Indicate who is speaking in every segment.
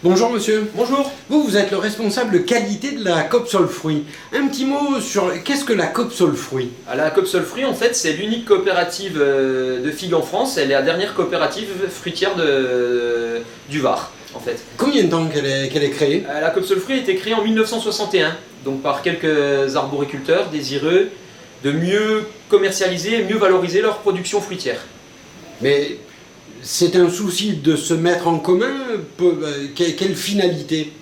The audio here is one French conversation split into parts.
Speaker 1: Bonjour monsieur.
Speaker 2: Bonjour.
Speaker 1: Vous êtes le responsable qualité de la Copsolfruit. Un petit mot sur qu'est-ce que la Copsolfruit?
Speaker 2: La Copsolfruit, en fait, c'est l'unique coopérative de figues en France. Elle est la dernière coopérative fruitière du Var, en fait.
Speaker 1: Combien de temps qu'elle est créée?
Speaker 2: La Copsolfruit a été créée en 1961, donc par quelques arboriculteurs désireux de mieux commercialiser et mieux valoriser leur production fruitière.
Speaker 1: Mais c'est un souci de se mettre en commun? Quelle finalité?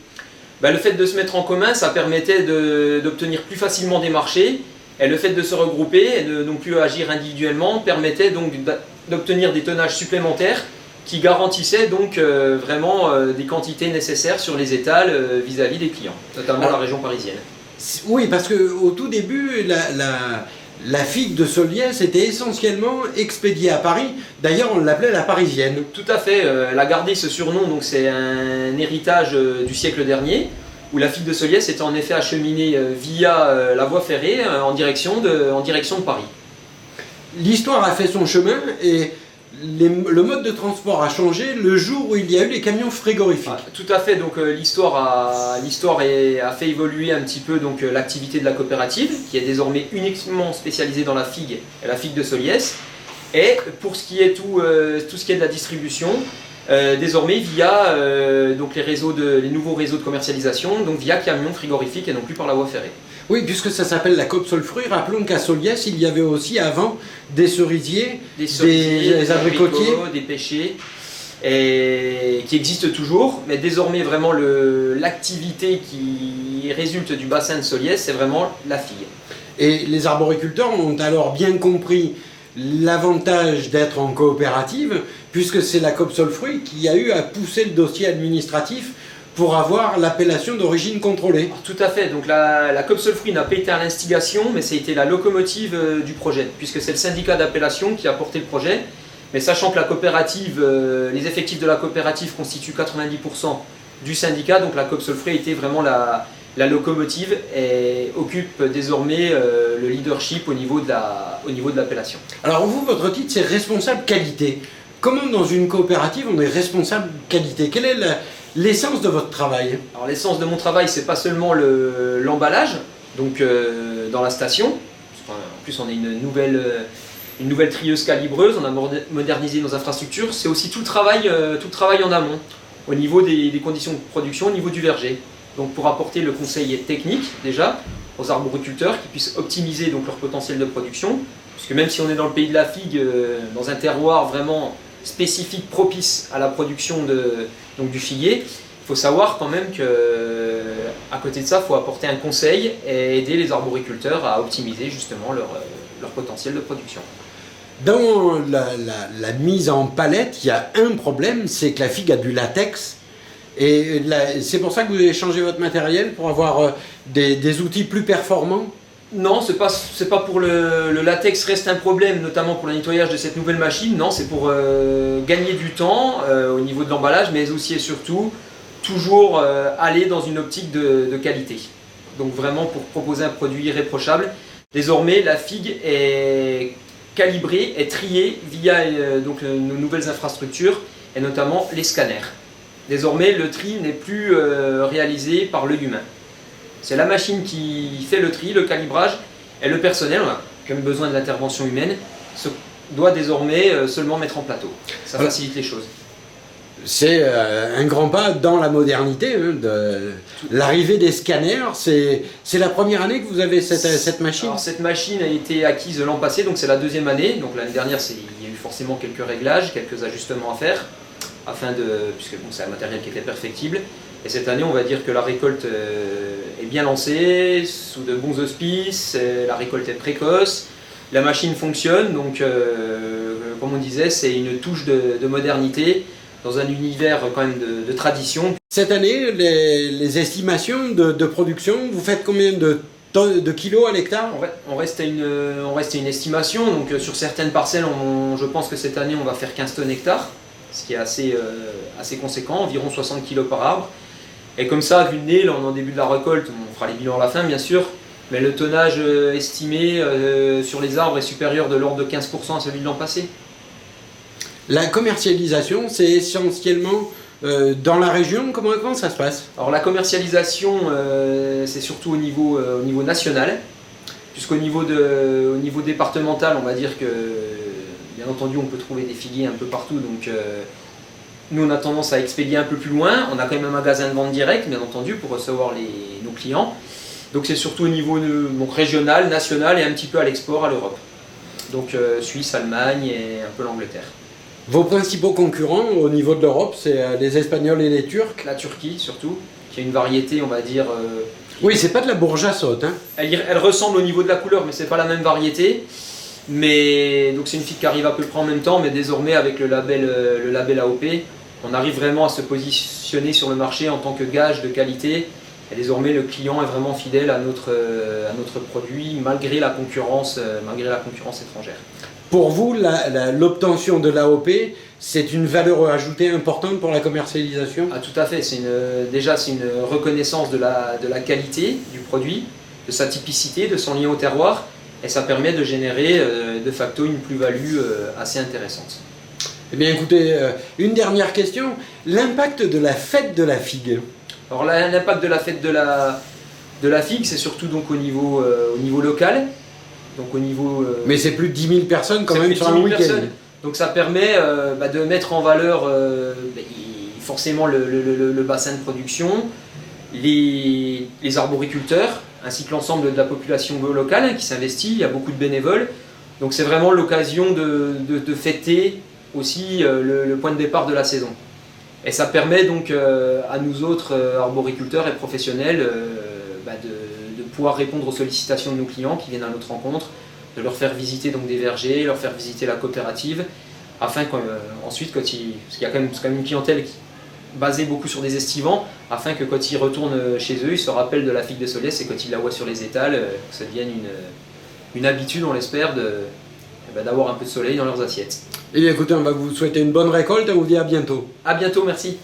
Speaker 2: Le fait de se mettre en commun, ça permettait d'obtenir plus facilement des marchés, et le fait de se regrouper et de non plus agir individuellement permettait donc d'obtenir des tonnages supplémentaires qui garantissaient donc vraiment des quantités nécessaires sur les étals vis-à-vis des clients, notamment la région parisienne.
Speaker 1: Oui, parce qu'au tout début, la figue de Soliès était essentiellement expédiée à Paris. D'ailleurs, on l'appelait la parisienne.
Speaker 2: Tout à fait. Elle a gardé ce surnom, donc c'est un héritage du siècle dernier, où la figue de Soliès était en effet acheminée via la voie ferrée en direction de Paris.
Speaker 1: L'histoire a fait son chemin et le mode de transport a changé le jour où il y a eu les camions frigorifiques.
Speaker 2: Tout à fait, donc l'histoire a fait évoluer un petit peu l'activité de la coopérative, qui est désormais uniquement spécialisée dans la figue et la figue de Soliès. Et pour ce qui est tout ce qui est de la distribution, désormais via les nouveaux réseaux de commercialisation, donc via camions frigorifiques et non plus par la voie ferrée.
Speaker 1: Oui, puisque ça s'appelle la Copsolfruit, rappelons qu'à Soliès, il y avait aussi avant des cerisiers, des abricotiers,
Speaker 2: des pêchers, et qui existent toujours, mais désormais vraiment l'activité qui résulte du bassin de Soliès, c'est vraiment la figue.
Speaker 1: Et les arboriculteurs ont alors bien compris l'avantage d'être en coopérative, puisque c'est la Copsolfruit qui a eu à pousser le dossier administratif pour avoir l'appellation d'origine contrôlée.
Speaker 2: Tout à fait, donc la Copsolfruit n'a pas été à l'instigation, mais ça a été la locomotive du projet, puisque c'est le syndicat d'appellation qui a porté le projet, mais sachant que la coopérative, les effectifs de la coopérative constituent 90% du syndicat, donc la Copsolfruit a été vraiment la locomotive et occupe désormais le leadership au niveau de l'appellation.
Speaker 1: Alors vous, votre titre, c'est responsable qualité. Comment dans une coopérative on est responsable qualité? Quelle est l'essence de votre travail?
Speaker 2: Alors l'essence de mon travail, c'est pas seulement l'emballage, donc dans la station. En plus, on a une nouvelle trieuse calibreuse, on a modernisé nos infrastructures. C'est aussi tout le travail en amont, au niveau des conditions de production, au niveau du verger. Donc pour apporter le conseil technique déjà aux arboriculteurs qui puissent optimiser donc leur potentiel de production, puisque même si on est dans le pays de la figue, dans un terroir vraiment spécifique, propice à la production du figuier, il faut savoir quand même qu'à côté de ça, il faut apporter un conseil et aider les arboriculteurs à optimiser justement leur potentiel de production.
Speaker 1: Dans la mise en palette, il y a un problème, c'est que la figue a du latex. Et c'est pour ça que vous avez changé votre matériel, pour avoir des outils plus performants?
Speaker 2: Non, c'est pas pour le latex reste un problème, notamment pour le nettoyage de cette nouvelle machine. Non, c'est pour gagner du temps au niveau de l'emballage, mais aussi et surtout toujours aller dans une optique de qualité. Donc vraiment pour proposer un produit irréprochable. Désormais, la figue est calibrée, est triée via nos nouvelles infrastructures et notamment les scanners. Désormais, le tri n'est plus réalisé par l'œil humain. C'est la machine qui fait le tri, le calibrage, et le personnel, on a quand même besoin de l'intervention humaine, doit désormais seulement mettre en plateau. Ça facilite les choses.
Speaker 1: C'est un grand pas dans la modernité, de l'arrivée des scanners. C'est la première année que vous avez cette machine?
Speaker 2: Alors, cette machine a été acquise l'an passé, donc c'est la deuxième année. Donc l'année dernière, il y a eu forcément quelques réglages, quelques ajustements à faire, puisque c'est un matériel qui était perfectible. Et cette année, on va dire que la récolte est bien lancée, sous de bons auspices, la récolte est précoce, la machine fonctionne, donc comme on disait, c'est une touche de modernité dans un univers quand même de tradition.
Speaker 1: Cette année, les estimations de production, vous faites combien de kilos à l'hectare?
Speaker 2: On reste à une estimation, donc sur certaines parcelles, je pense que cette année, on va faire 15 tonnes hectares, ce qui est assez conséquent, environ 60 kg par arbre. Et comme ça, vu le nez, là on est en début de la récolte, on fera les bilans à la fin bien sûr, mais le tonnage estimé sur les arbres est supérieur de l'ordre de 15% à celui de l'an passé.
Speaker 1: La commercialisation, c'est essentiellement dans la région, comment ça se passe?
Speaker 2: Alors la commercialisation, c'est surtout au niveau national, puisqu'au au niveau départemental, on va dire que, bien entendu, on peut trouver des figuiers un peu partout, donc nous on a tendance à expédier un peu plus loin. On a quand même un magasin de vente directe, bien entendu, pour recevoir nos clients. Donc c'est surtout au niveau donc régional, national et un petit peu à l'export, à l'Europe. Donc Suisse, Allemagne et un peu l'Angleterre.
Speaker 1: Vos principaux concurrents au niveau de l'Europe, c'est les Espagnols et les Turcs?
Speaker 2: La Turquie surtout, qui a une variété, on va dire...
Speaker 1: Oui, c'est pas de la bourge à saute, hein.
Speaker 2: Elle ressemble au niveau de la couleur, mais c'est pas la même variété. Mais donc c'est une figue qui arrive à peu près en même temps, mais désormais avec le label AOP, on arrive vraiment à se positionner sur le marché en tant que gage de qualité. Et désormais le client est vraiment fidèle à notre produit malgré la concurrence étrangère.
Speaker 1: Pour vous, l'obtention de l'AOP, c'est une valeur ajoutée importante pour la commercialisation?
Speaker 2: Ah, tout à fait, déjà c'est une reconnaissance de la qualité du produit, de sa typicité, de son lien au terroir, et ça permet de générer de facto une plus-value assez intéressante.
Speaker 1: Eh bien écoutez, une dernière question, l'impact de la fête de la figue?
Speaker 2: Alors l'impact de la fête de la figue, c'est surtout donc au niveau local. Donc au niveau,
Speaker 1: mais c'est plus de 10 000 personnes quand même sur un week-end.
Speaker 2: Donc ça permet de mettre en valeur forcément le bassin de production, les arboriculteurs, ainsi que l'ensemble de la population locale qui s'investit. Il y a beaucoup de bénévoles. Donc c'est vraiment l'occasion de fêter aussi le point de départ de la saison. Et ça permet donc à nous autres arboriculteurs et professionnels de pouvoir répondre aux sollicitations de nos clients qui viennent à notre rencontre, de leur faire visiter donc des vergers, leur faire visiter la coopérative, afin qu'ensuite, parce qu'il y a quand même une clientèle basée beaucoup sur des estivants, afin que quand ils retournent chez eux, ils se rappellent de la figue de Solliès et quand ils la voient sur les étals, que ça devienne une habitude, on l'espère, d'avoir un peu de soleil dans leurs assiettes.
Speaker 1: Et bien écoutez, on va vous souhaiter une bonne récolte et on vous dit à bientôt.
Speaker 2: À bientôt, merci.